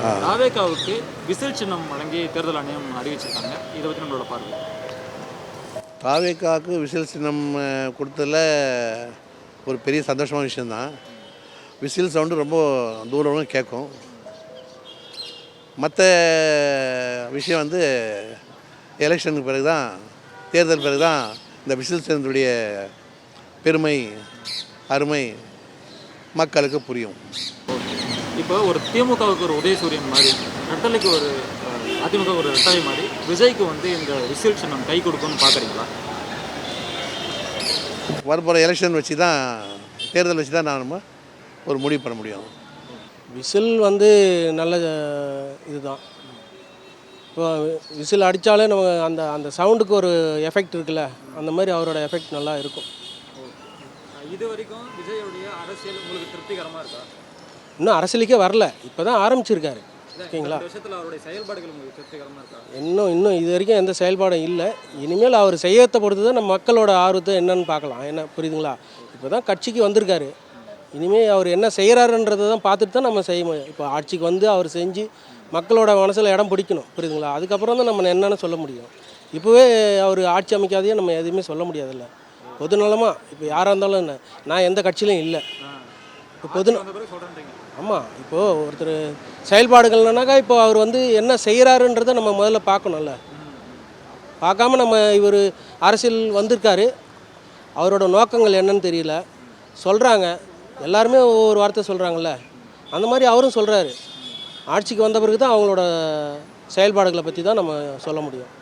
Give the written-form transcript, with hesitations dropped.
தாவேகாவுக்கு whistle சின்னம் வழங்கி தேர்தல் ஆணையம் அறிவிச்சிருக்காங்க. இதை பற்றி நம்மளோட பார்வை. தாவேகாவுக்கு விசில் சின்னம் கொடுத்ததில் ஒரு பெரிய சந்தோஷமான விஷயந்தான். விசில் சவுண்டு ரொம்ப தூரம் கேட்கும். மற்ற விஷயம் வந்து எலெக்ஷனுக்கு பிறகு தான், தேர்தல் பிறகு தான் இந்த விசில் சின்னத்துடைய பெருமை அருமை மக்களுக்கு புரியும். இப்போ ஒரு திமுகவுக்கு ஒரு உதயசூரியன் மாதிரி, ரெட்டலைக்கு ஒரு அதிமுக ஒரு ரெட்டலை மாதிரி விஜய்க்கு வந்து இந்த விசில் சின்னம் கை கொடுக்கும்னு பார்க்குறீங்களா? வரப்போகிற எலெக்ஷன் வச்சு தான், தேர்தல் வச்சு தான் நம்ம ஒரு முடிவு பண்ண முடியும். விசில் வந்து நல்ல இதுதான். இப்போ விசில் அடித்தாலே நம்ம அந்த அந்த சவுண்டுக்கு ஒரு எஃபெக்ட் இருக்குல்ல, அந்த மாதிரி அவரோட எஃபெக்ட் நல்லா இருக்கும். இது வரைக்கும் விஜயோடைய அரசியல் உங்களுக்கு திருப்திகரமாக இருக்கா? இன்னும் அரசியலுக்கே வரல, இப்போ தான் ஆரம்பிச்சிருக்காரு. ஓகேங்களா? விஷயத்தில் அவருடைய செயல்பாடுகள் உங்களுக்கு திருப்திகரமாக இருக்கா? இன்னும் இது வரைக்கும் எந்த செயல்பாடும் இல்லை. இனிமேல் அவர் செய்யத்தை பொறுத்து தான் நம்ம மக்களோட ஆர்வத்தை என்னன்னு பார்க்கலாம். என்ன புரியுதுங்களா? இப்போ தான் கட்சிக்கு வந்திருக்காரு. இனிமேல் அவர் என்ன செய்கிறாருன்றதை தான் பார்த்துட்டு தான் நம்ம செய்ய முடியும். இப்போ ஆட்சிக்கு வந்து அவர் செஞ்சு மக்களோட மனசில் இடம் பிடிக்கணும். புரியுதுங்களா? அதுக்கப்புறம் தான் நம்ம என்னென்னு சொல்ல முடியும். இப்போவே அவர் ஆட்சி அமைக்காதையே நம்ம எதுவுமே சொல்ல முடியாதுல்ல. பொதுநலமாக இப்போ யாராக இருந்தாலும் என்ன, நான் எந்த கட்சியிலும் இல்லை. இப்போ ஆமாம், இப்போது ஒருத்தர் செயல்பாடுகள்னாக்கா இப்போ அவர் வந்து என்ன செய்கிறாருன்றதை நம்ம முதல்ல பார்க்கணும்ல. பார்க்காம நம்ம இவர் அரசியல் வந்திருக்காரு, அவரோட நோக்கங்கள் என்னன்னு தெரியல. சொல்கிறாங்க, எல்லாருமே ஒவ்வொரு வார்த்தை சொல்கிறாங்கல்ல, அந்த மாதிரி அவரும் சொல்கிறாரு. ஆட்சிக்கு வந்த பிறகு தான் அவங்களோட செயல்பாடுகளை பற்றி தான் நம்ம சொல்ல முடியும்.